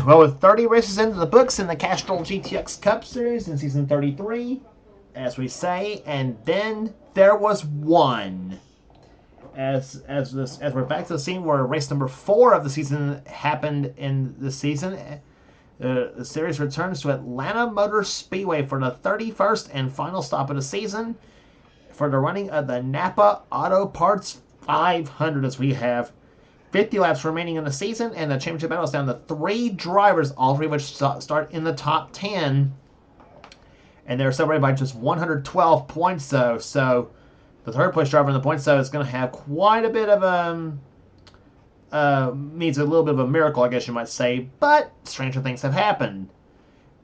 Well, with 30 races into the books in the Castrol GTX Cup Series in Season 33, as we say, and then there was one. As we're back to the scene where race number 4 of the season happened in the season, the series returns to Atlanta Motor Speedway for the 31st and final stop of the season for the running of the Napa Auto Parts 500, as we have 50 laps remaining in the season, and the championship battle is down to 3 drivers, all 3 of which start in the top 10. And they're separated by just 112 points, though. So the third place driver in the points, though, is going to have quite a bit of needs a little bit of a miracle, I guess you might say. But stranger things have happened,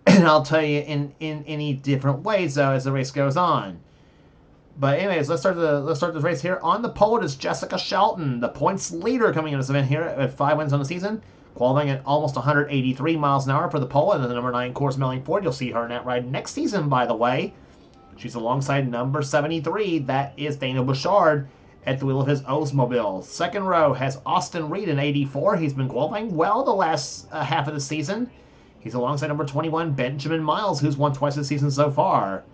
and I'll tell you in any different ways, though, as the race goes on. But anyways, let's start this race here. On the pole is Jessica Shelton, the points leader coming in this event here at 5 wins on the season, qualifying at almost 183 miles an hour for the pole, and the number 9 Coors Melling Ford. You'll see her in that ride next season, by the way. She's alongside number 73. That is Daniel Bouchard at the wheel of his Oldsmobile. Second row has Austin Reed in 84. He's been qualifying well the last half of the season. He's alongside number 21 Benjamin Miles, who's won twice this season so far.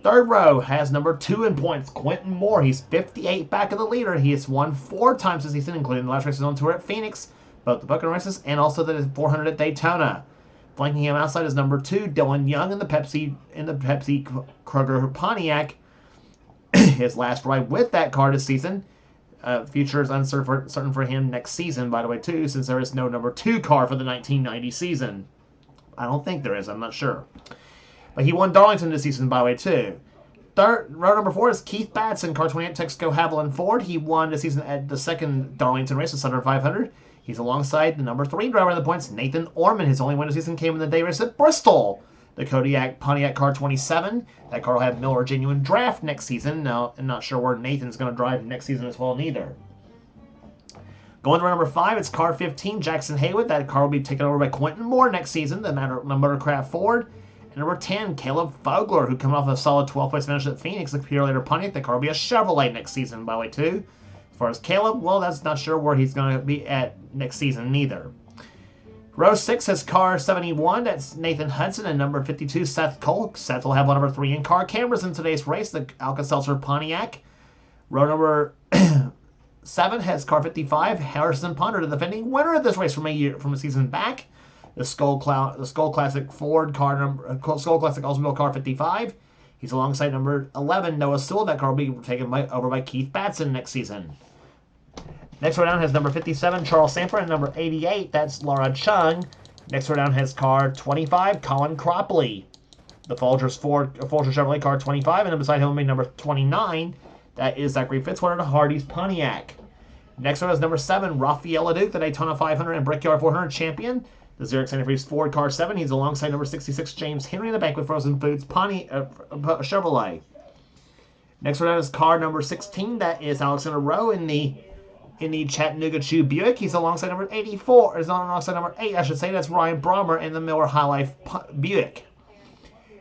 Third row has number 2 in points, Quinten Moore. He's 58 back of the leader. He has won 4 times this season, including the last races on tour at Phoenix, both the Bucking races and also the 400 at Daytona. Flanking him outside is number 2, Dylan Young in the Pepsi Kroger Pontiac. His last ride with that car this season. Future is uncertain for him next season, by the way, too, since there is no number 2 car for the 1990 season. I don't think there is. I'm not sure. But he won Darlington this season, by the way, too. Row number 4 is Keith Batson, car 28 Texaco Haviland Ford. He won this season at the second Darlington race, the Sutter 500. He's alongside the number 3 driver in the points, Nathan Orman. His only win this season came in the day race at Bristol. The Pontiac car 27. That car will have Miller Genuine Draft next season. Now, I'm not sure where Nathan's going to drive next season as well, neither. Going to row number 5, it's car 15, Jackson Haywood. That car will be taken over by Quinten Moore next season, the Motorcraft Ford. Number 10, Caleb Fogler, who coming off a solid 12th place finish at Phoenix, the pure later Pontiac. That car will be a Chevrolet next season, by the way, too. As far as Caleb, well, that's not sure where he's going to be at next season, neither. Row 6 has car 71. That's Nathan Hudson, and number 52, Seth Cole. Seth will have one number 3 in-car cameras in today's race, the Alka-Seltzer Pontiac. Row number 7 has car 55, Harrison Ponder, the defending winner of this race from a season back. The Skull Classic Ford car Skull Classic Oldsmobile car 55. He's alongside number 11 Noah Sewell. That car will be taken over by Keith Batson next season. Next row down has number 57 Charles Sandfer, and number 88 that's Laura Chung. Next row down has car 25 Colin Cropley. The Folgers Chevrolet car 25, and then beside him will be number 29. That is Zachary Fitzwater, the Hardee's Pontiac. Next row is number 7 Rafael LeDuc, the Daytona 500 and Brickyard 400 champion. The Xerox Antifreeze Ford car 7. He's alongside number 66 James Henry in the Banquet Frozen Foods Chevrolet. Next row down is car number 16. That is Alexander Rowe in the Chattanooga Chew Buick. He's alongside number 84. Is alongside number 8, I should say. That's Ryan Brommer in the Miller High Life Buick.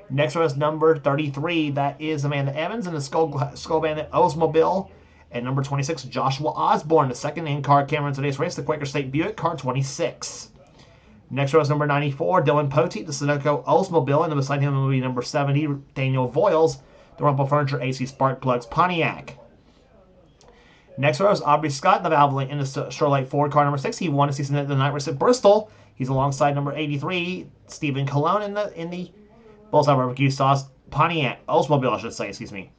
Next row is number 33. That is Amanda Evans in the Skull Bandit Oldsmobile. And number 26, Joshua Osborne, the second in-car camera in today's race, the Quaker State Buick car 26. Next row is number 94, Dylan Poteet, the Sunoco Oldsmobile, and then beside him will be number 70, Daniel Voiles, the Rumpel Furniture AC Spark Plugs Pontiac. Next row is Aubrey Scott, the Valvoline in the Chevrolet Ford car number 6. He won a season at the night race at Bristol. He's alongside number 83, Stephen Colon in the Bullseye Barbecue Sauce Pontiac Oldsmobile, I should say, excuse me.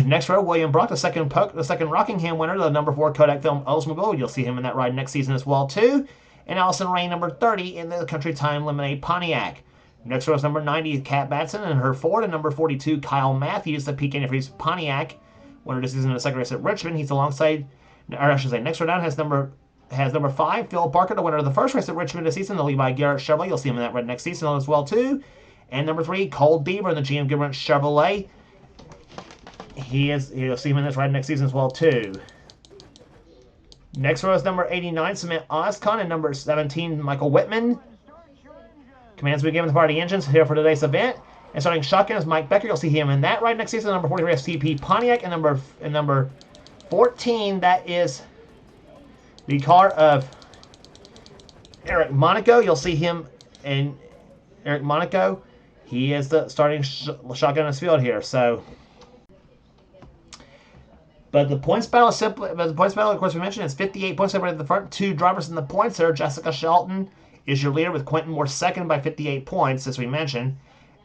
Next row, William Brock, the second Rockingham winner, the number 4 Kodak Film Oldsmobile. You'll see him in that ride next season as well, too. And Allison Rain, number 30, in the Country Time Lemonade Pontiac. Next row is number 90, Kat Batson and her Ford, and number 42, Kyle Matthews, the Peak Antifreeze Pontiac, winner this season in the second race at Richmond. He's alongside, or I should say, next row down has number 5, Phil Parker, the winner of the first race at Richmond this season, the Levi Garrett Chevrolet. You'll see him in that red next season as well, too. And number 3, Cole Deaver in the GM Gibbons Chevrolet. You'll see him in this ride next season as well, too. Next row is number 89, Cement Oscon, and number 17, Michael Whitman. Commands will be given to Party Engines here for today's event. And starting shotgun is Mike Becker. You'll see him in that ride next season. Number 43, FCP Pontiac, and number 14, that is the car of Eric Monaco, you'll see him in Eric Monaco. He is the starting shotgun in his field here. So, but the points battle is simply. But the points battle, of course, we mentioned, is 58 points separated at the front. 2 drivers in the points there. Jessica Shelton is your leader with Quinten Moore second by 58 points, as we mentioned.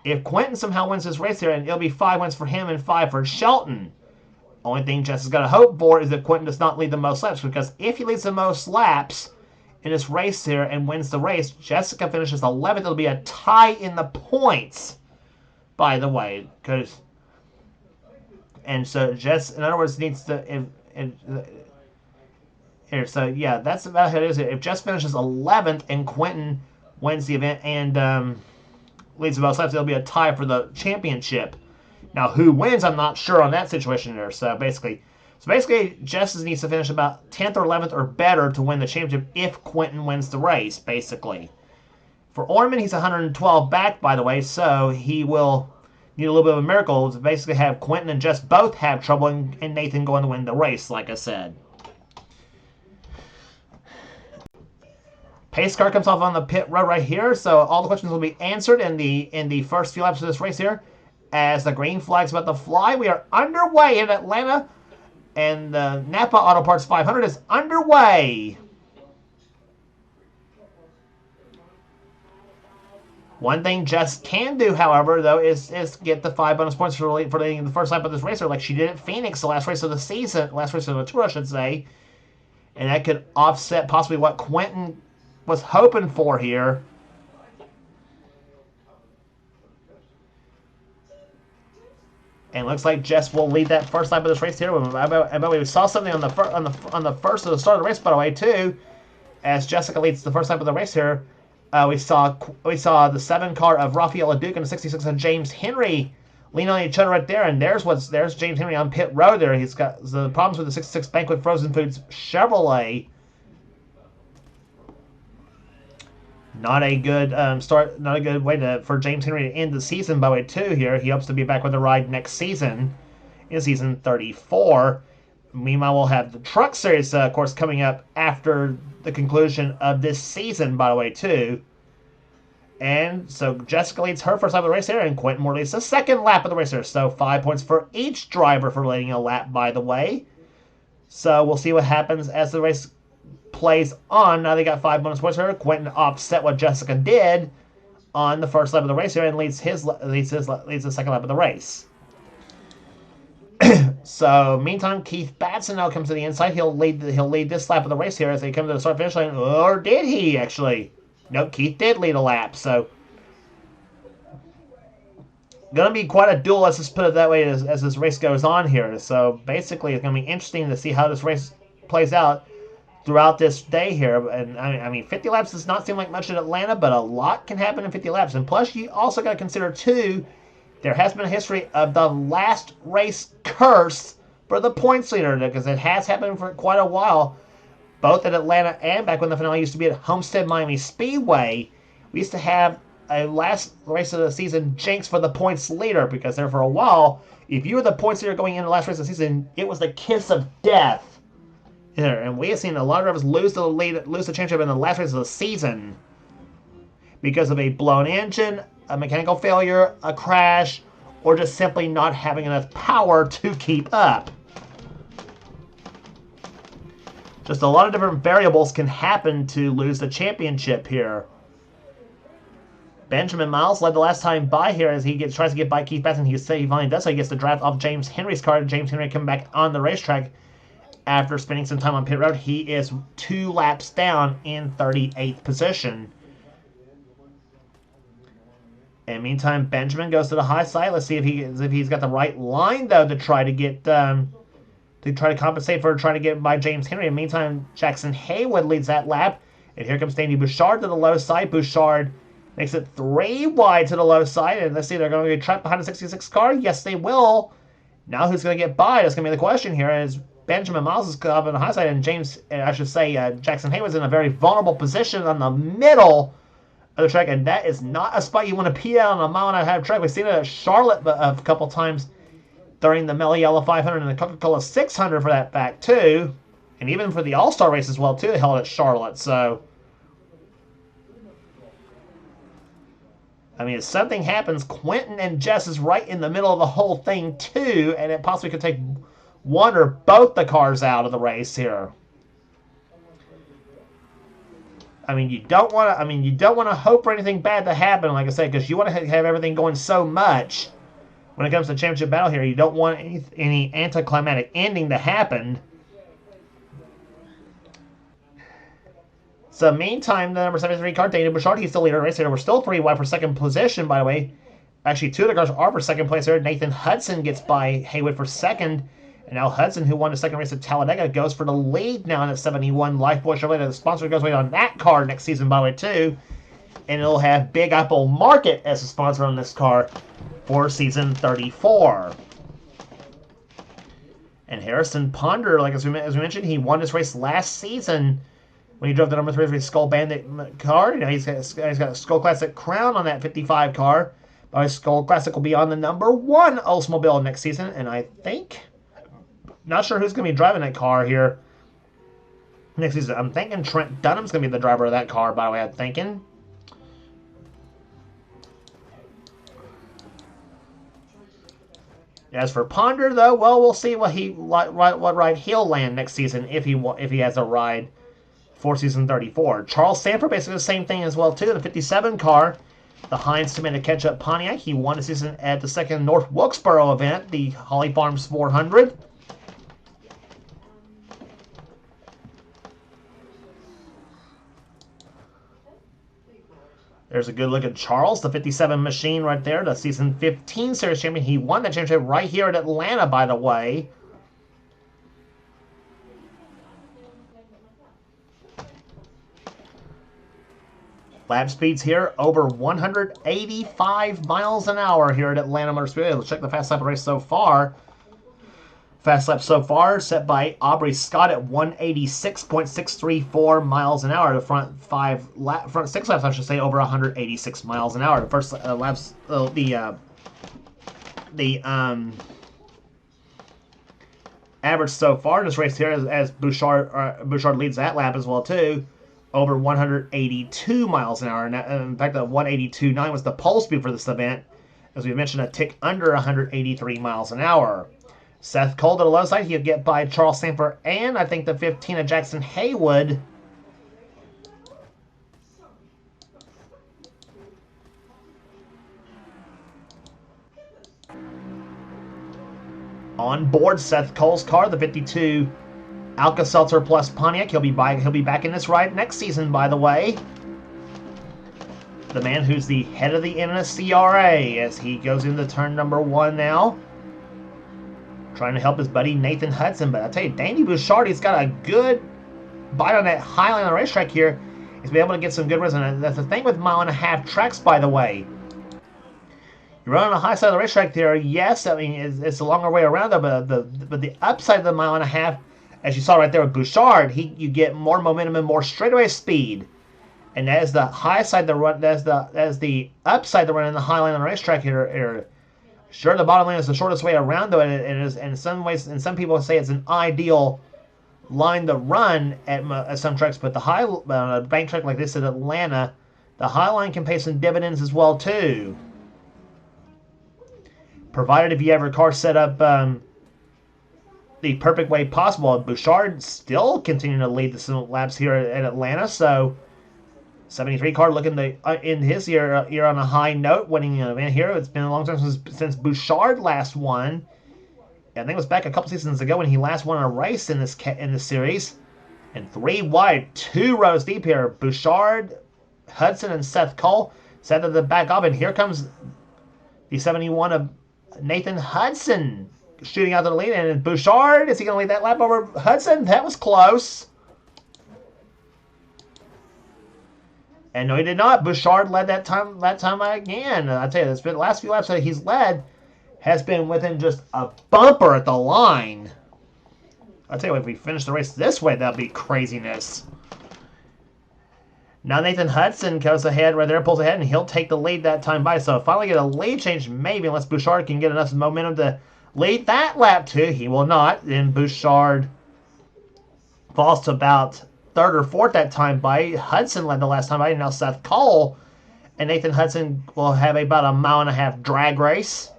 If Quinten somehow wins this race here, and it'll be 5 wins for him and 5 for Shelton. Only thing Jess has got to hope for is that Quinten does not lead the most laps, because if he leads the most laps in this race here and wins the race, Jessica finishes 11th. It'll be a tie in the points, by the way. And so Jess, in other words, needs to... here, so yeah, that's about how it is. If Jess finishes 11th and Quinten wins the event and leads the most laps, it'll be a tie for the championship. Now, who wins, I'm not sure on that situation there. So basically, Jess needs to finish about 10th or 11th or better to win the championship if Quinten wins the race, basically. For Orman, he's 112 back, by the way, so he will need a little bit of a miracle to basically have Quinten and Jess both have trouble and Nathan going to win the race, like I said. Pace car comes off on the pit road right here, so all the questions will be answered in the first few laps of this race here. As the green flag's about to fly, we are underway in Atlanta, and the Napa Auto Parts 500 is underway. One thing Jess can do, however, though, is get the 5 bonus points for leading the first lap of this racer, like she did at Phoenix, the last race of the season, last race of the tour, I should say, and that could offset possibly what Quinten was hoping for here. And looks like Jess will lead that first lap of this race here. But we saw something on the first of the start of the race, by the way, too. As Jessica leads the first lap of the race here, we saw the 7 car of Rafael Leduc and the 66 of James Henry lean on each other right there. And there's James Henry on pit road there. He's got the problems with the 66 Banquet Frozen Foods Chevrolet. Not a good start. Not a good way for James Henry to end the season, by the way, too. Here, he hopes to be back with a ride next season, in season 34. Meanwhile, we'll have the Truck Series, of course, coming up after the conclusion of this season, by the way, too. And so Jessica leads her first lap of the race here, and Quinten Moore leads the second lap of the race here. So 5 points for each driver for leading a lap, by the way. So we'll see what happens as the race plays on. Now they got 5 bonus points here. Quinten offset what Jessica did on the first lap of the race here and leads the second lap of the race. So meantime, Keith Batson now comes to the inside. He'll lead this lap of the race here as they come to the start finish line. Or did he actually? Nope, Keith did lead a lap. So gonna be quite a duel, let's just put it that way, as this race goes on here. So basically, it's gonna be interesting to see how this race plays out throughout this day here. And I mean, 50 laps does not seem like much in Atlanta, but a lot can happen in 50 laps. And plus, you also got to consider, too, there has been a history of the last race curse for the points leader, because it has happened for quite a while, both at Atlanta and back when the finale used to be at Homestead Miami Speedway. We used to have a last race of the season jinx for the points leader, because there for a while, if you were the points leader going into the last race of the season, it was the kiss of death. And we have seen a lot of drivers lose the championship in the last race of the season because of a blown engine, a mechanical failure, a crash, or just simply not having enough power to keep up. Just a lot of different variables can happen to lose the championship here. Benjamin Miles led the last time by here as he tries to get by Keith Batson. He finally does so. He gets the draft off James Henry's car. James Henry coming back on the racetrack after spending some time on pit road. He is 2 laps down in 38th position. And meantime, Benjamin goes to the high side. Let's see if he's got the right line, though, to try to get to compensate for trying to get by James Henry. In the meantime, Jackson Haywood leads that lap, and here comes Danny Bouchard to the low side. Bouchard makes it 3 wide to the low side, and let's see, they're going to get trapped behind the 66 car. Yes, they will. Now, who's going to get by? That's going to be the question here. As Benjamin Miles is up on the high side, and Jackson Haywood's in a very vulnerable position on the middle of the track, and that is not a spot you want to pee out on a mile-and-a-half track. We've seen it at Charlotte a couple times during the Melly Yellow 500 and the Coca-Cola 600 for that fact, too. And even for the All-Star race as well, too, held at Charlotte. So I mean, if something happens, Quinten and Jess is right in the middle of the whole thing too, and it possibly could take one or both the cars out of the race here. I mean, you don't want to. I mean, you don't want to hope for anything bad to happen, like I said, because you want to have everything going so much. When it comes to championship battle here, you don't want any anticlimactic ending to happen. So, meantime, the number 73 car, Daniel Bouchard, he's still leader of the race here. We're still 3 wide for second position, by the way. Actually, 2 of the cars are for second place here. Nathan Hudson gets by Haywood for second. And now Hudson, who won the second race at Talladega, goes for the lead now in at 71. Lifeboy Chevrolet, the sponsor, goes away on that car next season, by the way, too. And it'll have Big Apple Market as a sponsor on this car for season 34. And Harrison Ponder, like as we mentioned, he won this race last season when he drove the number 3 Skull Bandit car. You know, he's got a Skull Classic crown on that 55 car. But his Skull Classic will be on the number 1 Oldsmobile next season, and I think, not sure who's going to be driving that car here next season. I'm thinking Trent Dunham's going to be the driver of that car, by the way, I'm thinking. As for Ponder, though, well, we'll see what ride he'll land next season if he has a ride for season 34. Charles Sandfer, basically the same thing as well, too. The 57 car, the Heinz Tomato Ketchup Pontiac. He won the season at the second North Wilkesboro event, the Holly Farms 400. There's a good look at Charles, the 57 machine right there, the season 15 series champion. He won that championship right here at Atlanta, by the way. Lap speeds here over 185 miles an hour here at Atlanta Motor Speedway. Let's check the fast lap race so far. Fast lap so far set by Aubrey Scott at 186.634 miles an hour. The front 6 laps, I should say, over 186 miles an hour. The first laps, the average so far in this race here, as Bouchard leads that lap as well too, over 182 miles an hour. And in fact, the 182.9 was the pole speed for this event, as we mentioned, a tick under 183 miles an hour. Seth Cole to the low side. He'll get by Charles Sandfer and I think the 15 of Jackson Haywood. On board Seth Cole's car, the 52 Alka-Seltzer Plus Pontiac. He'll be back in this ride next season, by the way. The man who's the head of the NNSCRA as he goes into turn number 1 now. Trying to help his buddy Nathan Hudson, but I tell you, Danny Bouchard, he's got a good bite on that high line on the racetrack here. He's been able to get some good runs, and that's the thing with 1.5-mile tracks, by the way. You run on the high side of the racetrack there, yes, I mean, it's a longer way around, though, but the upside of the 1.5 mile, as you saw right there with Bouchard, you get more momentum and more straightaway speed. And as the high side the run, as the upside the run in the high line on the racetrack here. Sure, the bottom lane is the shortest way around, though, and it is in some ways, and some people say it's an ideal line to run at some tracks, but the bank track like this at Atlanta, the high line can pay some dividends as well, too. Provided if you have your car set up the perfect way possible. Bouchard still continuing to lead the laps here at Atlanta, so 73 car looking to end his year on a high note, winning an event here. It's been a long time since Bouchard last won. I think it was back a couple seasons ago when he last won a race in this series. And 3 wide, 2 rows deep here. Bouchard, Hudson, and Seth Cole set to the back up, and here comes the 71 of Nathan Hudson shooting out to the lead. And Bouchard, is he going to lead that lap over Hudson? That was close. And no, he did not. Bouchard led that time again. I tell you, it's been the last few laps that he's led has been within just a bumper at the line. I tell you, if we finish the race this way, that'd be craziness. Now Nathan Hudson goes ahead right there, pulls ahead, and he'll take the lead that time by. So finally get a lead change, maybe, unless Bouchard can get enough momentum to lead that lap too. He will not. Then Bouchard falls to about 3rd or 4th that time by. Hudson led the last time by, and now Seth Cole and Nathan Hudson will have about a 1.5-mile drag race.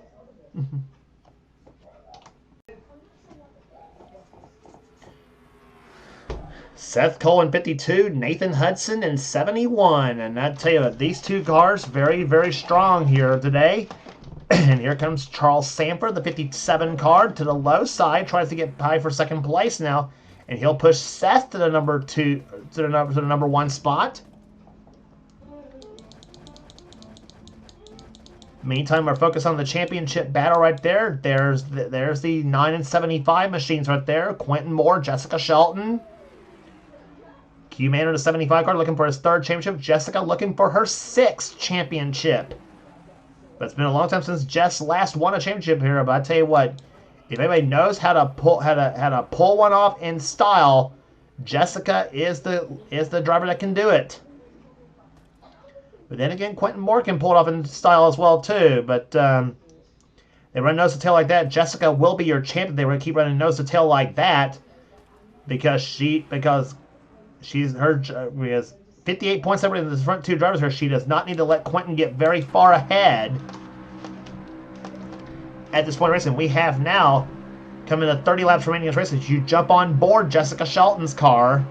Seth Cole in 52, Nathan Hudson in 71. And I tell you what, these two cars very, very strong here today. And here comes Charles Sandfer, the 57 car, to the low side, tries to get high for second place now, and he'll push Seth to the number 1 spot. Meantime, we're focused on the championship battle right there. There's the 9 and 75 machines right there. Quinten Moore, Jessica Shelton. Q-Man in the 75 car looking for his 3rd championship. Jessica looking for her 6th championship. But it's been a long time since Jess last won a championship here. But I tell you what, if anybody knows how to pull one off in style, Jessica is the driver that can do it. But then again, Quinten Moore can pull it off in style as well too. But they run nose to tail like that, Jessica will be your champion. They will keep running nose to tail like that because she has 58 points separated in the front 2 drivers here. She does not need to let Quinten get very far ahead at this point in racing. We have now coming to 30 laps remaining in this race. As you jump on board Jessica Shelton's car,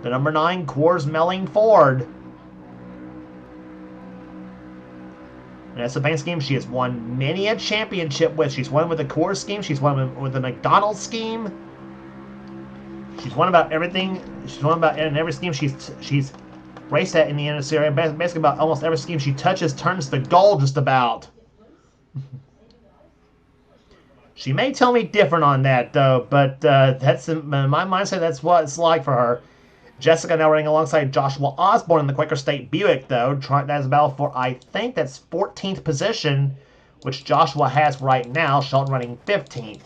the number 9 Coors Melling Ford. And that's the paint scheme she has won many a championship with. She's won with the Coors scheme. She's won with the McDonald's scheme. She's won about everything. She's won about in every scheme she's raced at in the NNSCRA. Basically, about almost every scheme she touches turns to gold just about. She may tell me different on that though, but that's in my mindset. That's what it's like for her. Jessica now running alongside Joshua Osborne in the Quaker State Buick, though. That's a battle for, I think that's 14th position, which Joshua has right now. Shelton running 15th.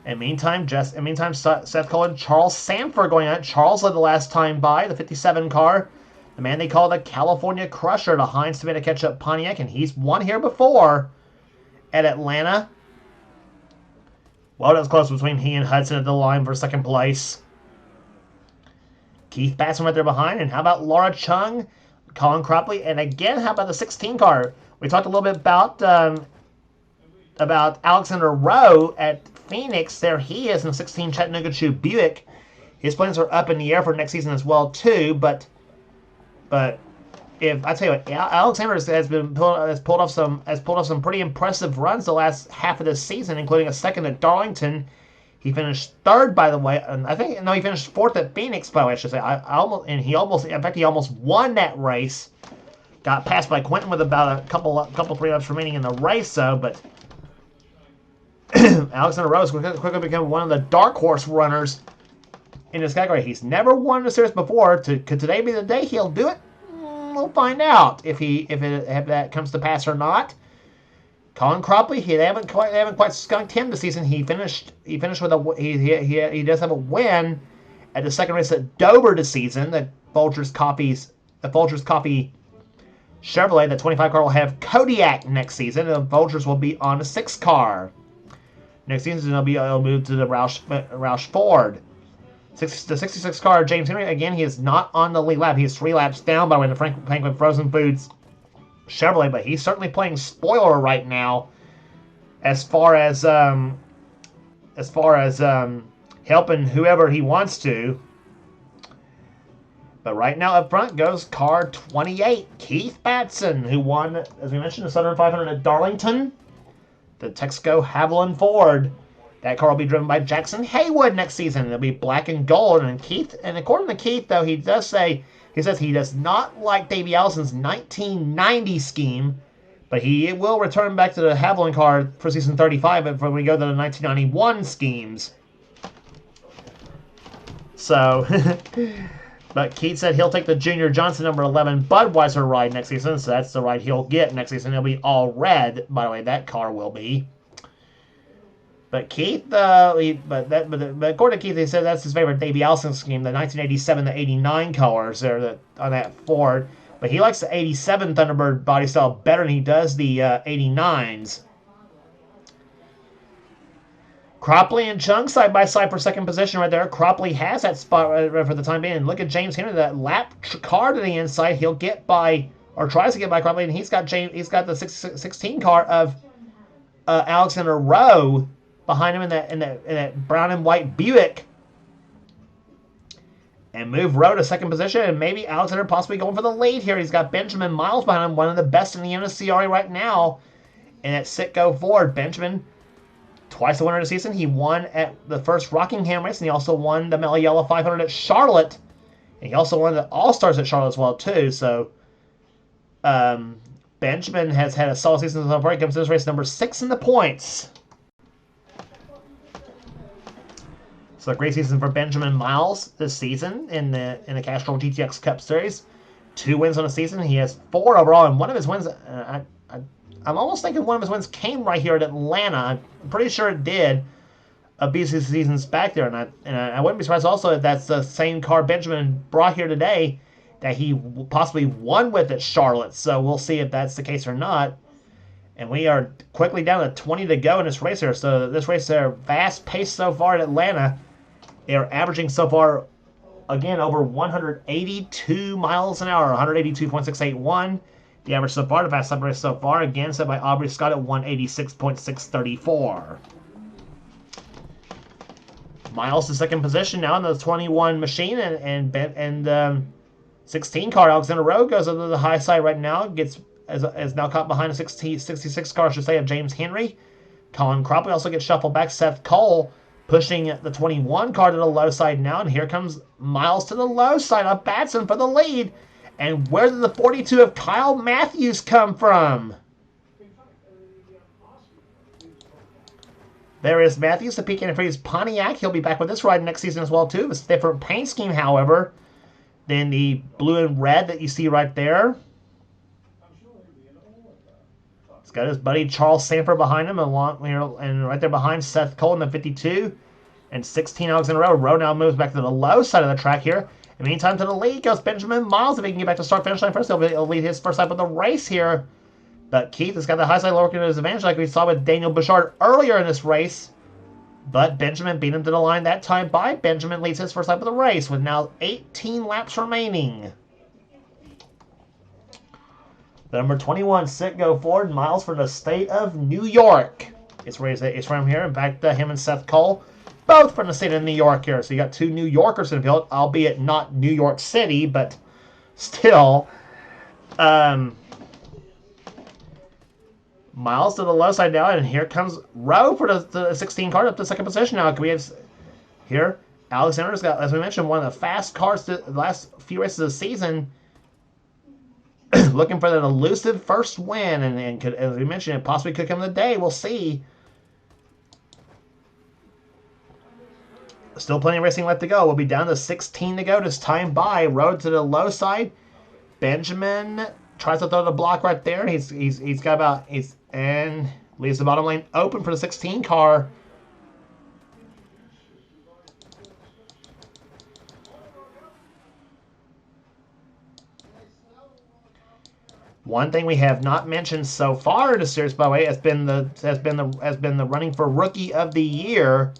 And meantime, Seth Cole and Charles Sandfer going at it. Charles led the last time by, the 57 car. The man they call the California Crusher, the Heinz tomato ketchup Pontiac, and he's won here before at Atlanta. Well, that was close between he and Hudson at the line for second place. Keith Batson right there behind. And how about Laura Chung, Colin Cropley, and again, how about the 16 car? We talked a little bit about Alexander Rowe at Phoenix. There he is in the 16 Chattanooga Chew Buick. His plans are up in the air for next season as well too. But if I tell you what, Alexander has pulled off some pretty impressive runs the last half of this season, including a second at Darlington. He finished 3rd, by the way, and he finished 4th at Phoenix, by the way, I should say. He almost won that race. Got passed by Quinten with about a couple 3 laps remaining in the race, though. But Alexander Rose quickly became one of the dark horse runners in this category. He's never won a series before. Could today be the day he'll do it? We'll find out if that comes to pass or not. Colin Cropley, they haven't quite skunked him this season. He finished with he does have a win at the second race at Dover this season. The Folgers Coffee Chevrolet, the 25 car, will have Kodiak next season. The Folgers will be on the 6 car. Next season it'll move to the Roush Ford. The 66 car, James Henry, again, he is not on the lead lap. He is 3 laps down by the way the Franklin Frozen Foods Chevrolet, but he's certainly playing spoiler right now as far as helping whoever he wants to. But right now up front goes car 28, Keith Batson, who won, as we mentioned, the Southern 500 at Darlington. The Texaco Haviland Ford. That car will be driven by Jackson Haywood next season. It'll be black and gold. And according to Keith, though, he says he does not like Davey Allison's 1990 scheme, but he will return back to the Haviland car for season 35 before we go to the 1991 schemes. So, but Keith said he'll take the Junior Johnson number 11 Budweiser ride next season, so that's the ride he'll get next season. It'll be all red, by the way, that car will be. But Keith, according to Keith, he said that's his favorite Davey Allison scheme, the 1987 to 89 colors there on that Ford. But he likes the 87 Thunderbird body style better than he does the 89s. Cropley and Chung side by side for second position right there. Cropley has that spot right for the time being. Look at James Henry, that lap car to the inside. He'll get by, or tries to get by Cropley, and he's got the 16 car of Alexander Rowe behind him in that brown and white Buick. And move Rowe to second position, and maybe Alexander possibly going for the lead here. He's got Benjamin Miles behind him, one of the best in the NNSCRA right now. And at Citgo Ford, Benjamin, twice the winner of the season. He won at the first Rockingham race, and he also won the Mellow Yellow 500 at Charlotte. And he also won the All-Stars at Charlotte as well, too. So Benjamin has had a solid season so far. He comes to this race number 6 in the points. So a great season for Benjamin Miles this season in the Castrol GTX Cup Series. 2 wins on the season. He has 4 overall, and one of his wins, I'm almost thinking one of his wins came right here at Atlanta. I'm pretty sure it did. A BC seasons back there, and I wouldn't be surprised also if that's the same car Benjamin brought here today that he possibly won with at Charlotte. So we'll see if that's the case or not. And we are quickly down to 20 to go in this race here. So this race is fast paced so far at Atlanta. They're averaging so far, again, over 182 miles an hour, 182.681. The average so far, the fast lap race so far, again set by Aubrey Scott at 186.634. Miles to second position now in the 21 machine, and 16 car Alexander Rowe goes up to the high side right now. Gets is now caught behind a 66 car, I should say, of James Henry. Colin Cropley also gets shuffled back. Seth Cole pushing the 21 car to the low side now, and here comes Miles to the low side of Batson for the lead. And where did the 42 of Kyle Matthews come from? There is Matthews, the peak for his Pontiac. He'll be back with this ride next season as well, too. It's a different paint scheme, however, than the blue and red that you see right there. He's got his buddy Charles Sandfer behind him, and right there behind Seth Cole in the 52. And 16 Alexander Rowe. Rowe now moves back to the low side of the track here. In the meantime, to the lead goes Benjamin Miles. If he can get back to start-finish line first, he'll lead his first lap of the race here. But Keith has got the high side working to his advantage like we saw with Daniel Bouchard earlier in this race. But Benjamin beat him to the line that time by. Benjamin leads his first lap of the race with now 18 laps remaining. The number 21 Citgo Ford, Miles for the state of New York. It's from here. In fact, him and Seth Cole, both from the state of New York here. So you got 2 New Yorkers in the field, albeit not New York City, but still. Miles to the low side now, and here comes Rowe for the 16 car up to second position now. We have here Alexander's got, as we mentioned, one of the fast cars the last few races of the season. Looking for that elusive first win, and could, as we mentioned, it possibly could come today. We'll see. Still plenty of racing left to go. We'll be down to 16 to go. Just time by. Road to the low side. Benjamin tries to throw the block right there. He's got about and leaves the bottom lane open for the 16 car. One thing we have not mentioned so far in the series, by the way, has been the running for Rookie of the Year.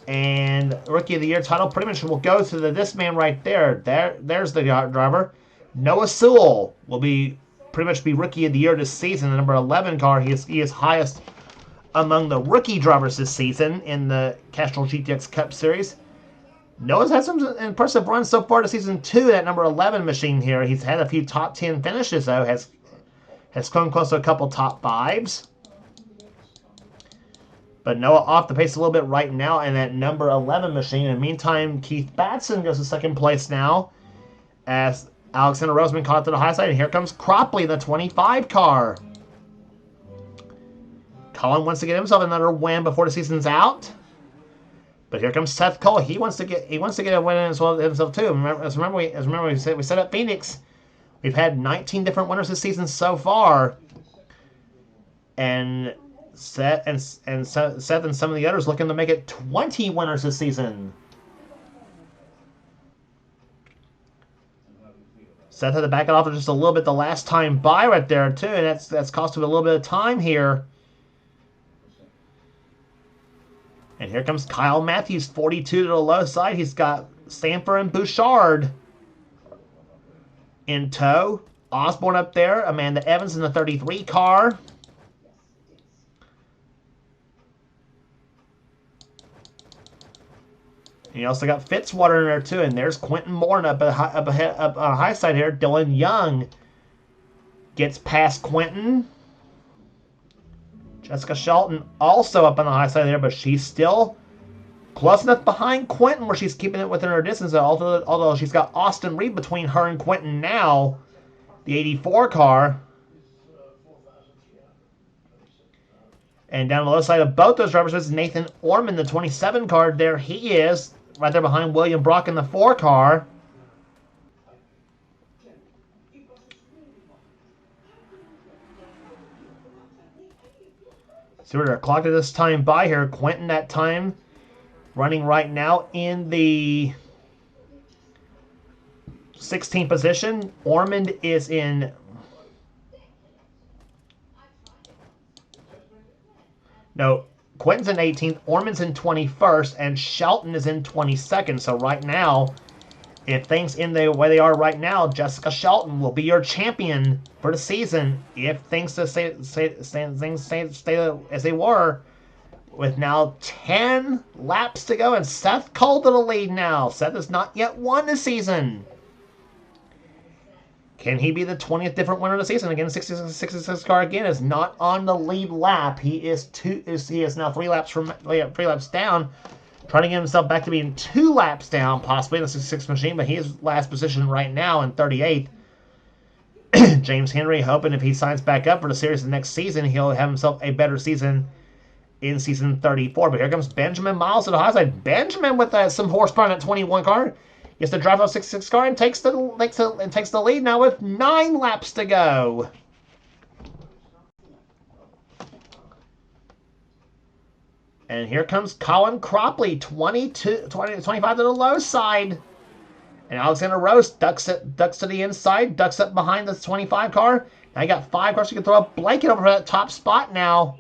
And Rookie of the Year title pretty much will go to this man right there. There's the driver. Noah Sewell will pretty much be Rookie of the Year this season. The number 11 car. He is highest among the rookie drivers this season in the Castrol GTX Cup Series. Noah's had some impressive runs so far this season too. That number 11 machine here. He's had a few top 10 finishes though. Has come close to a couple top 5s. But Noah off the pace a little bit right now in that number 11 machine. In the meantime, Keith Batson goes to second place now as Alexander Roseman caught to the high side. And here comes Cropley, the 25 car. Colin wants to get himself another win before the season's out. But here comes Seth Cole. He wants to get a win as well himself too. Remember we set up Phoenix. We've had 19 different winners this season so far. And Seth and some of the others looking to make it 20 winners this season. Seth had to back it off just a little bit the last time by right there too, and that's cost him a little bit of time here. And here comes Kyle Matthews, 42 to the low side. He's got Sandfer and Bouchard in tow. Osborne up there. Amanda Evans in the 33 car. And you also got Fitzwater in there too. And there's Quinten Moore up on high side here. Dylan Young gets past Quinten. Jessica Shelton also up on the high side there, but she's still close enough behind Quinten where she's keeping it within her distance. Although she's got Austin Reed between her and Quinten now, the 84 car. And down the low side of both those drivers is Nathan Orman, the 27 car. There he is, right there behind William Brock in the 4 car. See where they're clocked at this time by here. Quinten that time running right now in the 16th position. Ormond is in... No, Quinten's in 18th, Ormond's in 21st, and Shelton is in 22nd. So right now, if things end the way they are right now, Jessica Shelton will be your champion for the season. If things stay as they were, with now 10 laps to go, and Seth Cole to the lead now. Seth has not yet won this season. Can he be the 20th different winner of the season? Again, 66 car again is not on the lead lap. He is now 3 laps down, trying to get himself back to being 2 laps down, possibly in the 66 machine, but he is last position right now in 38th. James Henry hoping if he signs back up for the series the next season, he'll have himself a better season in season 34. But here comes Benjamin Miles to the high side. Benjamin with some horsepower in that 21 car. Gets to drive off 66 car and takes the lead now with 9 laps to go. And here comes Colin Cropley, 25 to the low side. And Alexander Rose ducks to the inside, ducks up behind the 25 car. Now you got 5 cars. You can throw a blanket over that top spot now.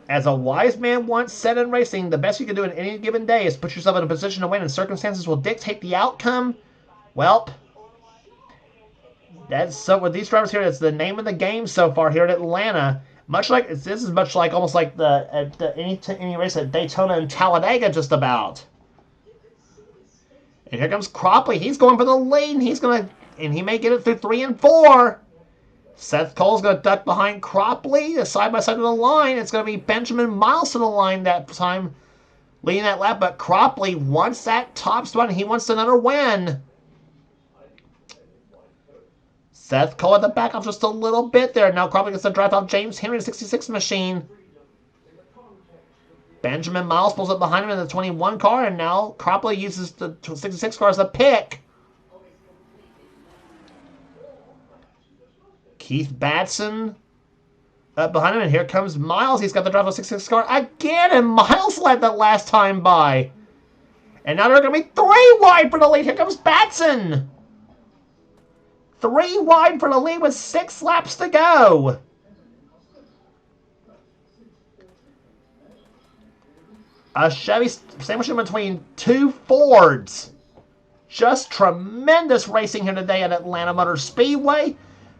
As a wise man once said in racing, the best you can do in any given day is put yourself in a position to win, and circumstances will dictate the outcome. Well, that's so with these drivers here. It's the name of the game so far here at Atlanta. This is much like almost like any race at Daytona and Talladega, just about. And here comes Cropley. He's going for the lead. And he may get it through 3 and 4. Seth Cole's going to duck behind Cropley, side by side of the line. It's going to be Benjamin Miles to the line that time, leading that lap. But Cropley wants that top spot, and he wants another win. Seth Cole had to back off just a little bit there. Now Cropley gets to drive off James Henry in the 66 machine. Benjamin Miles pulls up behind him in the 21 car, and now Cropley uses the 66 car as a pick. Keith Batson up behind him, and here comes Miles. He's got the drive of 66 car again, and Miles led that last time by. And now they're going to be 3 wide for the lead. Here comes Batson. 3 wide for the lead with 6 laps to go. A Chevy sandwiched in between 2 Fords. Just tremendous racing here today at Atlanta Motor Speedway.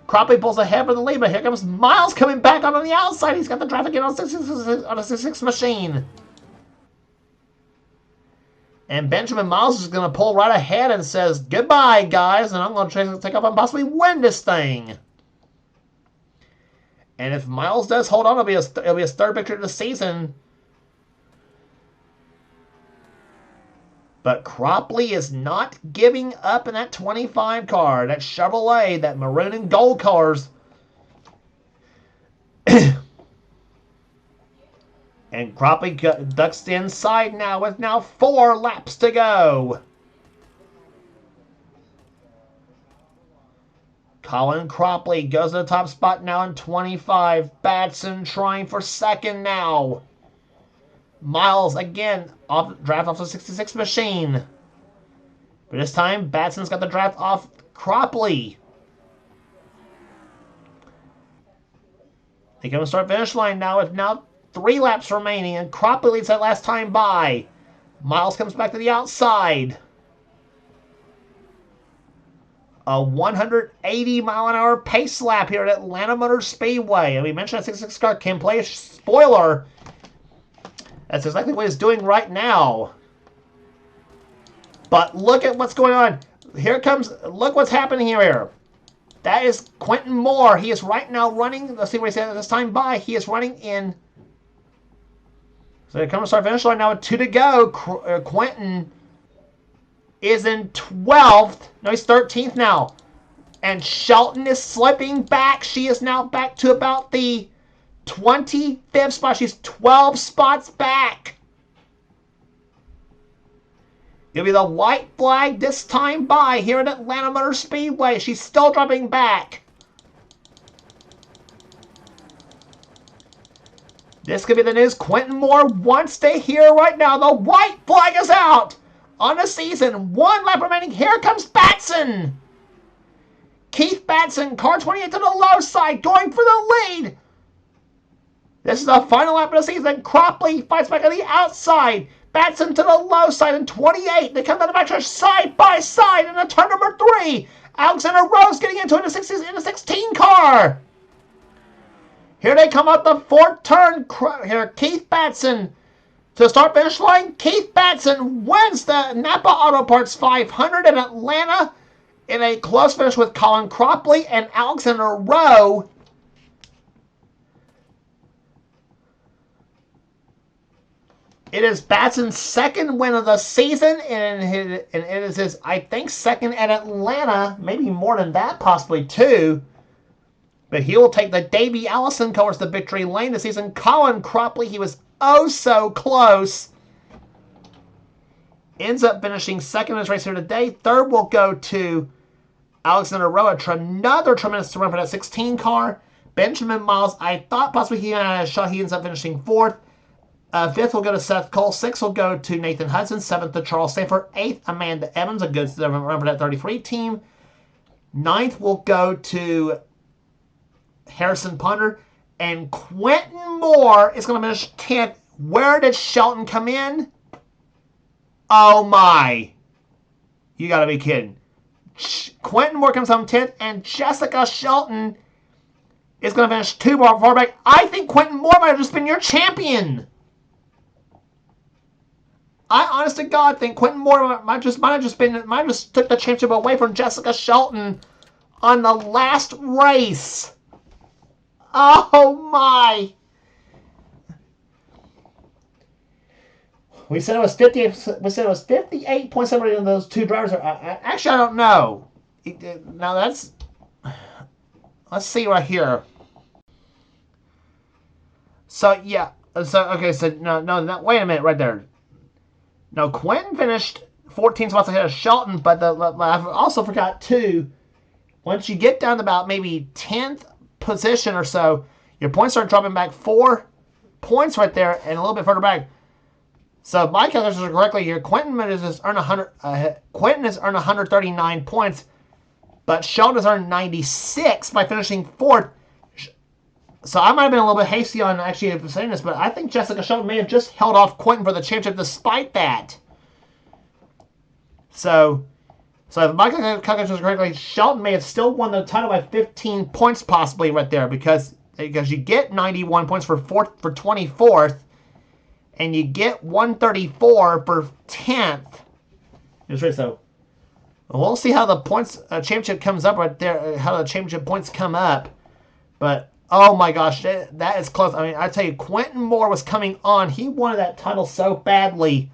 Cropley pulls ahead for the lead, but here comes Miles coming back on the outside. He's got the drive again on a 66 machine. And Benjamin Miles is going to pull right ahead and says, goodbye, guys, and I'm going to try to take up and possibly win this thing. And if Miles does hold on, it'll be his 3rd victory of the season. But Cropley is not giving up in that 25 car. That Chevrolet, that maroon and gold cars. And Cropley ducks inside now with now 4 laps to go. Colin Cropley goes to the top spot now in 25. Batson trying for 2nd now. Miles again draft off the 66 machine. But this time Batson's got the draft off Cropley. They come to start finish line now with now 3 laps remaining, and Cropley leads that last time by. Miles comes back to the outside. A 180-mile-an-hour pace lap here at Atlanta Motor Speedway. And we mentioned that 66 car can play a spoiler. That's exactly what he's doing right now. But look at what's going on. Here comes, look what's happening here. That is Quinten Moore. He is right now running, let's see what he said this time by. He is running in, so they come to start finish line now with 2 to go. Quinten is in 12th. No, he's 13th now. And Shelton is slipping back. She is now back to about the 25th spot. She's 12 spots back. It'll be the white flag this time by here at Atlanta Motor Speedway. She's still dropping back. This could be the news. Quinten Moore wants to hear right now. The white flag is out on the season. 1 lap remaining. Here comes Batson. Keith Batson, car 28 to the low side, going for the lead. This is the final lap of the season. Cropley fights back on the outside. Batson to the low side in 28. They come down the backstretch side by side in turn number 3. Alexander Rose getting into it in a 16 car. Here they come out the 4th turn. Here, Keith Batson to the start-finish line. Keith Batson wins the Napa Auto Parts 500 in Atlanta in a close finish with Colin Cropley and Alexander Rowe. It is Batson's 2nd win of the season, and it is his, I think, 2nd at Atlanta. Maybe more than that, possibly 2. But he will take the Davey Allison towards the victory lane this season. Colin Cropley, he was oh so close. Ends up finishing 2nd in his race here today. 3rd will go to Alexander Rowe. Another tremendous run for that 16 car. Benjamin Miles, I thought possibly he had a shot. He ends up finishing 4th. 5th will go to Seth Cole. 6th will go to Nathan Hudson. 7th to Charles Sandfer. 8th, Amanda Evans, a good run for that 33 team. 9th will go to Harrison Punter. And Quinten Moore is going to finish 10th. Where did Shelton come in? Oh my. You got to be kidding. Quinten Moore comes home 10th. And Jessica Shelton is going to finish 2 more far back. I think Quinten Moore might have just been your champion. I, honest to God, think Quinten Moore might have just took the championship away from Jessica Shelton on the last race. Oh my! We said it was 58. We said it was 58.7 of those 2 drivers. Actually, I don't know. Now that's. Let's see right here. So yeah. So okay. So no. Wait a minute, right there. No, Quinten finished 14 spots ahead of Shelton, but I also forgot too. Once you get down to about maybe 10th position or so, your points start dropping back 4 points right there, and a little bit further back. So if my calculations are correctly here, Quinten has earned 139 points, but Shelton has earned 96 by finishing 4th. So I might have been a little bit hasty on actually saying this, but I think Jessica Shelton may have just held off Quinten for the championship despite that. So if my calculations are correctly, Shelton may have still won the title by 15 points possibly right there because you get 91 points for 24th, and you get 134 for 10th. So we'll see how the points championship comes up right there, how the championship points come up, but. Oh my gosh, that is close. I mean, I tell you, Quinten Moore was coming on. He wanted that title so badly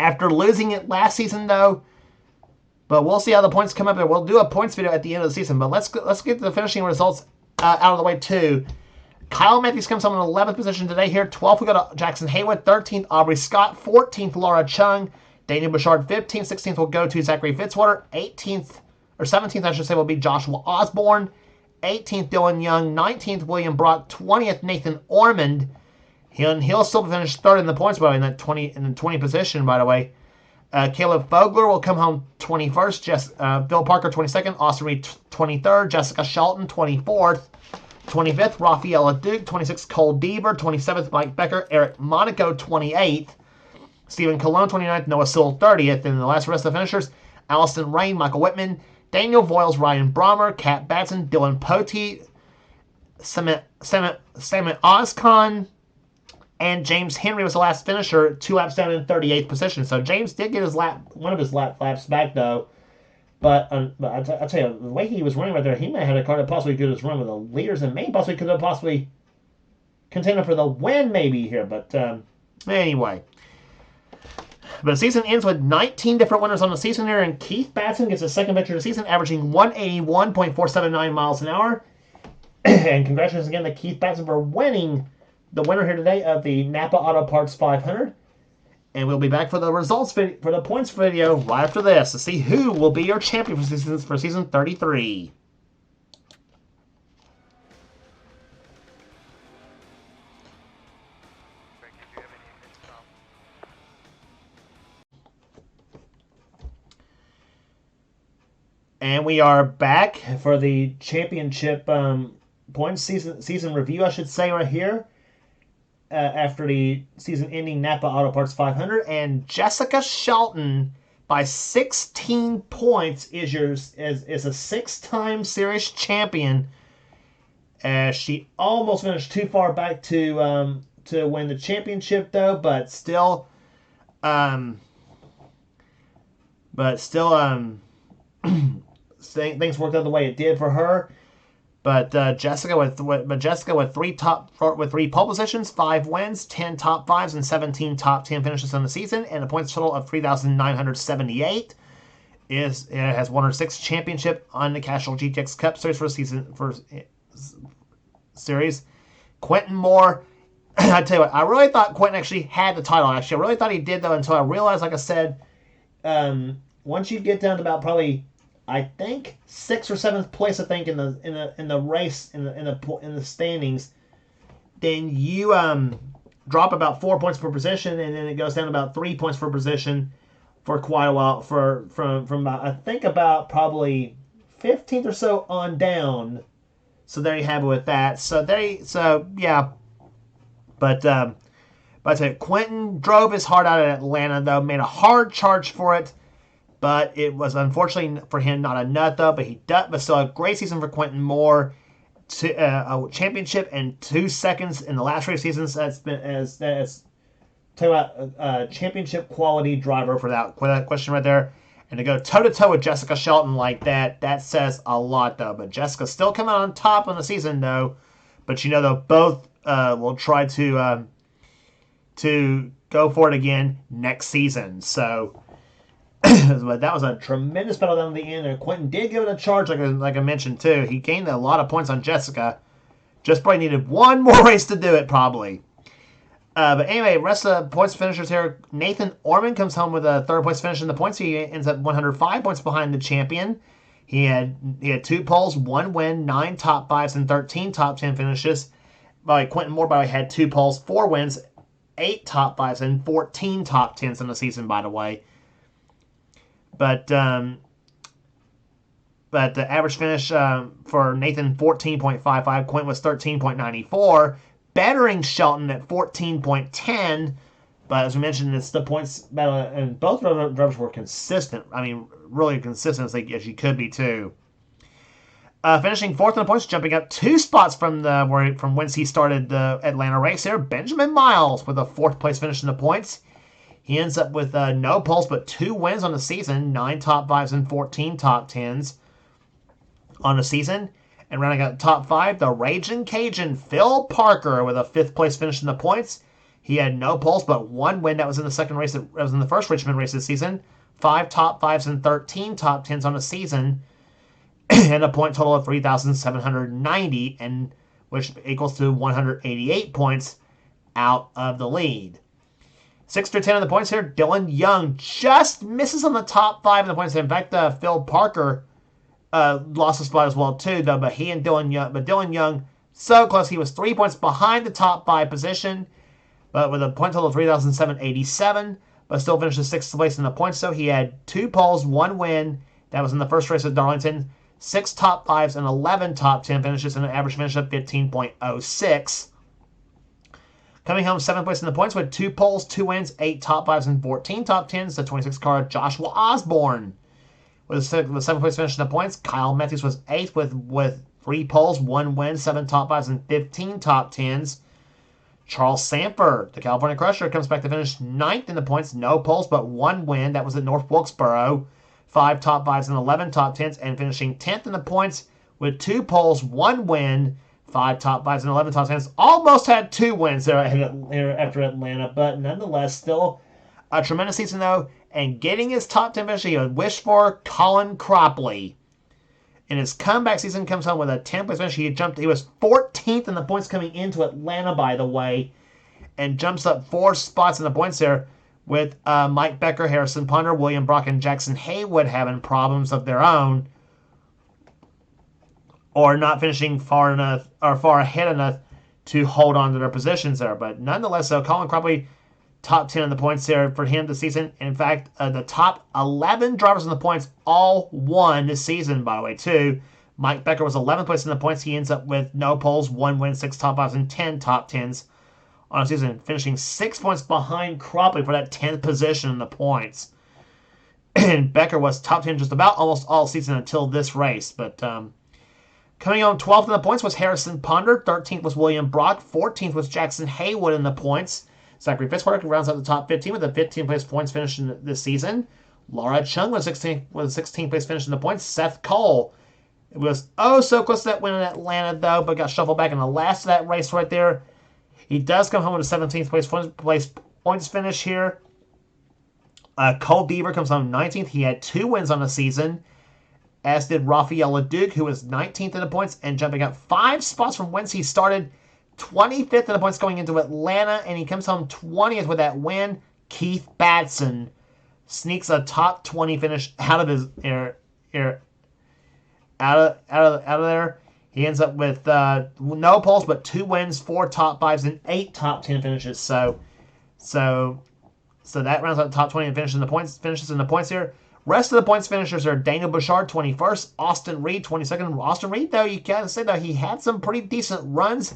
after losing it last season, though. But we'll see how the points come up, and we'll do a points video at the end of the season. But let's get the finishing results out of the way, too. Kyle Matthews comes home in 11th position today here. 12th will go to Jackson Haywood. 13th, Aubrey Scott. 14th, Laura Chung. Daniel Bouchard, 15th. 16th will go to Zachary Fitzwater. 17th, I should say, will be Joshua Osborne. 18th, Dylan Young. 19th, William Brock. 20th, Nathan Ormond. He'll still finish 3rd in the points, by the way, in the 20 position, by the way. Caleb Fogler will come home 21st. Bill Parker, 22nd. Austin Reed, 23rd. Jessica Shelton, 24th. 25th, Rafaela Duke. 26th, Cole Deaver. 27th, Mike Becker. Eric Monaco, 28th. Stephen Colon, 29th. Noah Sewell, 30th. And the last rest of the finishers, Allison Rain, Michael Whitman, Daniel Voiles, Ryan Brommer, Kat Batson, Dylan Poteet, Samet Ozcon, and James Henry was the last finisher, 2 laps down in 38th position. So James did get one of his laps back, though. But I'll tell you, the way he was running right there, he may have had a car that possibly could have run with the leaders and maybe possibly could have possibly contended for the win maybe here. But anyway. But the season ends with 19 different winners on the season here, and Keith Batson gets his second victory of the season, averaging 181.479 miles an hour. And congratulations again to Keith Batson for winning the winner here today of the Napa Auto Parts 500. And we'll be back for the results for the points video right after this to see who will be your champion for season 33. And we are back for the championship points season review, I should say, right here. After the season-ending Napa Auto Parts 500, and Jessica Shelton by 16 points is a 6-time series champion. As she almost finished too far back to win the championship, though, but still, things worked out the way it did for her. But Jessica with 3 pole positions, 5 wins, 10 top 5s, and 17 top 10 finishes on the season, and a points total of 3,978. Has won her 6th championship on the Castrol GTX Cup Series series. Quinten Moore, I tell you what, I really thought Quinten actually had the title. Actually, I really thought he did, though, until I realized, like I said, once you get down to about probably, I think, 6th or 7th place, I think, in the race in the standings, then you drop about 4 points per position, and then it goes down to about 3 points per position for quite a while, from about, I think, about probably 15th or so on down. So there you have it with that. Yeah. But I tell you, Quinten drove his heart out at Atlanta, though, made a hard charge for it. But it was unfortunately for him not enough, though. But still a great season for Quinten Moore. A championship and 2 seconds in the last race seasons. That's talk about a championship quality driver for that question right there. And to go toe to toe with Jessica Shelton like that says a lot, though. But Jessica's still coming on top on the season, though. But they'll both will try to go for it again next season. So. But that was a tremendous battle down at the end, and Quinten did give it a charge, like I mentioned, too. He gained a lot of points on Jessica. Just probably needed one more race to do it, probably. But anyway, rest of the points finishers here. Nathan Orman comes home with a 3rd place finish in the points. He ends up 105 points behind the champion. He had 2 poles, 1 win, 9 top 5s, and 13 top 10 finishes. Quinten Moore, by the way, had 2 poles, 4 wins, 8 top 5s, and 14 top 10s in the season, by the way. But the average finish for Nathan, 14.55. Quinten was 13.94, bettering Shelton at 14.10. But as we mentioned, it's the points battle, and both drivers were consistent. I mean, really consistent as you could be, too. Finishing 4th in the points, jumping up 2 spots from whence he started the Atlanta race here, Benjamin Miles with a 4th place finish in the points. He ends up with no poles but 2 wins on the season, 9 top 5s and 14 top 10s on the season. And rounding out the top 5, the Ragin' Cajun Phil Parker with a 5th place finish in the points. He had no poles but 1 win. That was in the second race. That was in the first Richmond race this season. 5 top 5s and 13 top 10s on the season. And a point total of 3,790, and which equals to 188 points out of the lead. 6 through 10 of the points here. Dylan Young just misses on the top 5 of the points. In fact, Phil Parker lost a spot as well, too, though. But Dylan Young, so close. He was 3 points behind the top 5 position, but with a point total of 3,787, but still finished 6th place in the points. So he had 2 poles, 1 win. That was in the first race at Darlington. 6 top 5s, and 11 top 10 finishes, and an average finish of 15.06. Coming home 7th place in the points with 2 poles, 2 wins, 8 top 5s, and 14 top 10s, the 26 car Joshua Osborne. With a 7th place finish in the points, Kyle Matthews was 8th with 3 poles, 1 win, 7 top 5s, and 15 top 10s. Charles Sandfer, the California Crusher, comes back to finish 9th in the points, no poles, but 1 win. That was at North Wilkesboro. 5 top 5s and 11 top 10s, and finishing 10th in the points with 2 poles, 1 win, 5 top 5s and 11 top 10s. Almost had 2 wins there after Atlanta, but nonetheless, still a tremendous season, though. And getting his top 10 finish he had wished for, Colin Cropley. In his comeback season, comes home with a 10th place finish. He was 14th in the points coming into Atlanta, by the way, and jumps up 4 spots in the points there, with Mike Becker, Harrison Punter, William Brock, and Jackson Haywood having problems of their own, or not finishing far enough or far ahead enough to hold on to their positions there. But nonetheless, so Colin Cropley, top 10 in the points there for him this season. In fact, the top 11 drivers in the points all won this season, by the way, too. Mike Becker was 11th place in the points. He ends up with no poles, 1 win, 6 top 5s, and 10 top 10s on the season, finishing 6 points behind Cropley for that 10th position in the points. And Becker was top 10 just about almost all season until this race. But coming on 12th in the points was Harrison Ponder. 13th was William Brock. 14th was Jackson Haywood in the points. Zachary Fitzpatrick rounds out the top 15 with a 15th place points finish in this season. Laura Chung was 16th place finish in the points. Seth Cole, it was so close to that win in Atlanta, though, but got shuffled back in the last of that race right there. He does come home with a 17th place points finish here. Cole Beaver comes home 19th. He had 2 wins on the season, as did Rafael LeDuc, who was 19th in the points and jumping up 5 spots from whence he started. 25th in the points going into Atlanta, and he comes home 20th with that win. Keith Batson sneaks a top 20 finish out of his out of there. He ends up with no poles, but 2 wins, 4 top 5s, and 8 top 10 finishes. So that rounds out the top 20 and finishes in the points here. Rest of the points finishers are Daniel Bouchard, 21st, Austin Reed, 22nd. Austin Reed, though, you gotta say that he had some pretty decent runs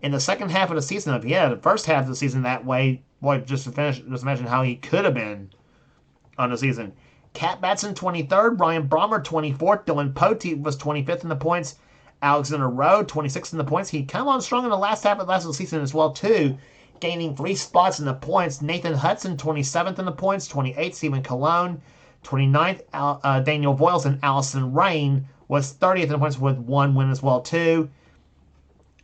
in the second half of the season. If he had the first half of the season that way, boy, just imagine how he could have been on the season. Cat Batson, 23rd, Ryan Brommer, 24th, Dylan Pote was 25th in the points. Alexander Rowe, 26th in the points. He come on strong in the last half of the season as well, too, gaining 3 spots in the points. Nathan Hudson, 27th in the points. 28th, Stephen Colon. 29th, Daniel Voiles, and Allison Rain was 30th in the points with 1 win as well, too.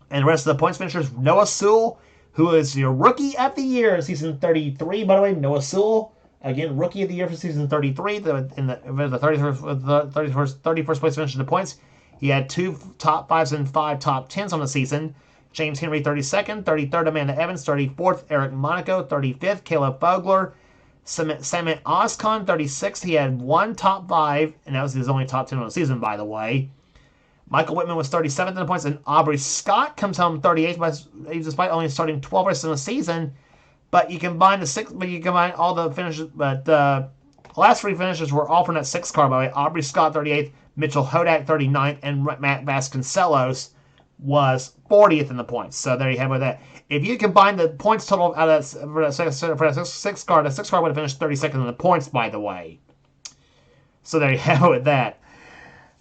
And the rest of the points finishers, Noah Sewell, who is your Rookie of the Year in Season 33, by the way. Noah Sewell, again, Rookie of the Year for Season 33, in the 31st place finish in the points. He had 2 top 5s and 5 top 10s on the season. James Henry, 32nd. 33rd, Amanda Evans. 34th, Eric Monaco. 35th, Caleb Fogler. Samit Ozcon, 36th. He had 1 top 5, and that was his only top 10 on the season, by the way. Michael Whitman was 37th in the points, and Aubrey Scott comes home 38th, despite only starting 12 races in the season. But you combine all the finishes, but the last 3 finishes were all from that 6 car, by the way. Aubrey Scott, 38th. Mitchell Hodak, 39th, and Matt Vasconcelos was 40th in the points. So there you have it with that. If you combine the points total out of that 6 car, the 6 car would have finished 32nd in the points, by the way. So there you have it with that.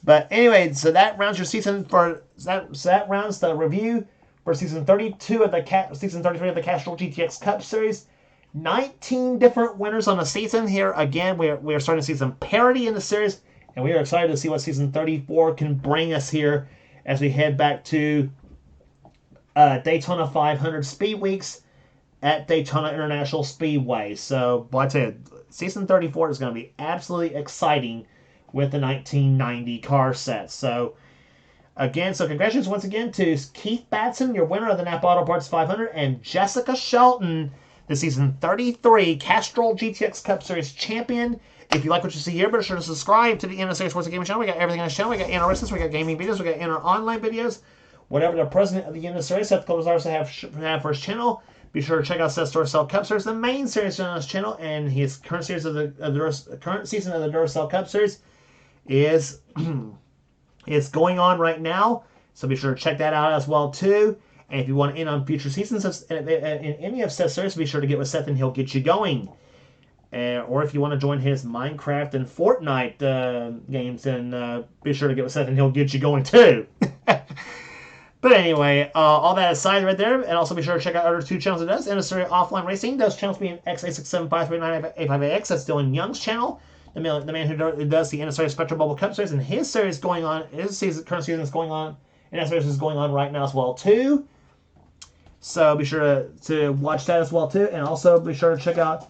But anyway, so that rounds your season that rounds the review for season 32 of season 33 of the Castrol GTX Cup Series. 19 different winners on the season here. Again, we are starting to see some parity in the series, and we are excited to see what season 34 can bring us here as we head back to Daytona 500 Speed Weeks at Daytona International Speedway. So, boy, I tell you, season 34 is going to be absolutely exciting with the 1990 car set. So, again, congratulations once again to Keith Batson, your winner of the Napa Auto Parts 500, and Jessica Shelton, the season 33 Castrol GTX Cup Series champion. If you like what you see here, be sure to subscribe to the NNSCRA Sports Gaming channel. We got everything on the channel. We got analysis, we got gaming videos, we got online videos. Whatever the president of the NNSCRA, Seth Cole, desires to have for his channel, be sure to check out Seth's Duracell Cup Series, the main series on his channel, and his current season of the Duracell Cup Series is It's going on right now, so be sure to check that out as well too. And if you want in on future seasons in any of Seth's series, be sure to get with Seth and he'll get you going. Or if you want to join his Minecraft and Fortnite games, then be sure to get with Seth and he'll get you going too. But anyway, all that aside right there, and also be sure to check out other two channels it does. NNSCRA Offline Racing, those channels being X86753985AX, that's Dylan Young's channel. The man who does the NNSCRA Spectrum Bubble Cup Series, and his series going on, current season is going on, and that series is going on right now as well too. So be sure to watch that as well too, and also be sure to check out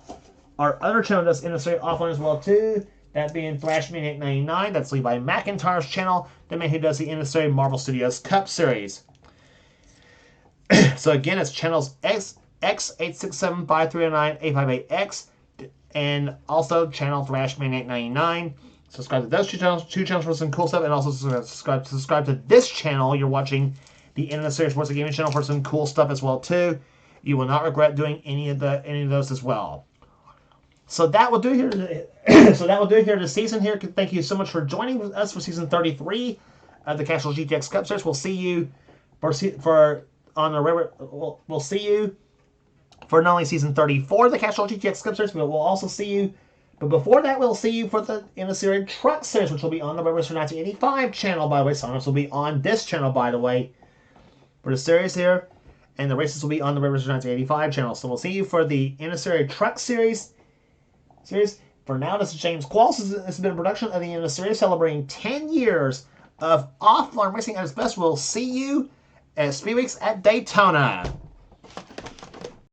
our other channel that's NNSCRA Offline as well too. That being Thrashman899, that's Levi McIntyre's channel, the man who does the NNSCRA Marvel Studios Cup Series. So again, it's channels X86753985AX and also channel Thrashman899. Subscribe to those two channels for some cool stuff, and also subscribe to this channel. You're watching the NNSCRA Sports and Gaming channel for some cool stuff as well too. You will not regret doing any of those as well. So that will do here. So that will do it here this season. Here, thank you so much for joining us for season 33 of the Castrol GTX Cup Series. We'll see you We'll see you for not only season 34 of the Castrol GTX Cup Series, but we'll also see you. But before that, we'll see you for the NNSCRA Truck Series, which will be on the Race for 1985 channel, by the way. Sign-ups will be on this channel, by the way, for the series here, and the races will be on the Race for 1985 channel. So we'll see you for the NNSCRA Truck Series. For now, this is James Qualls. This has been a production of the NNSCRA celebrating 10 years of offline racing at its best. We'll see you at Speedweeks at Daytona.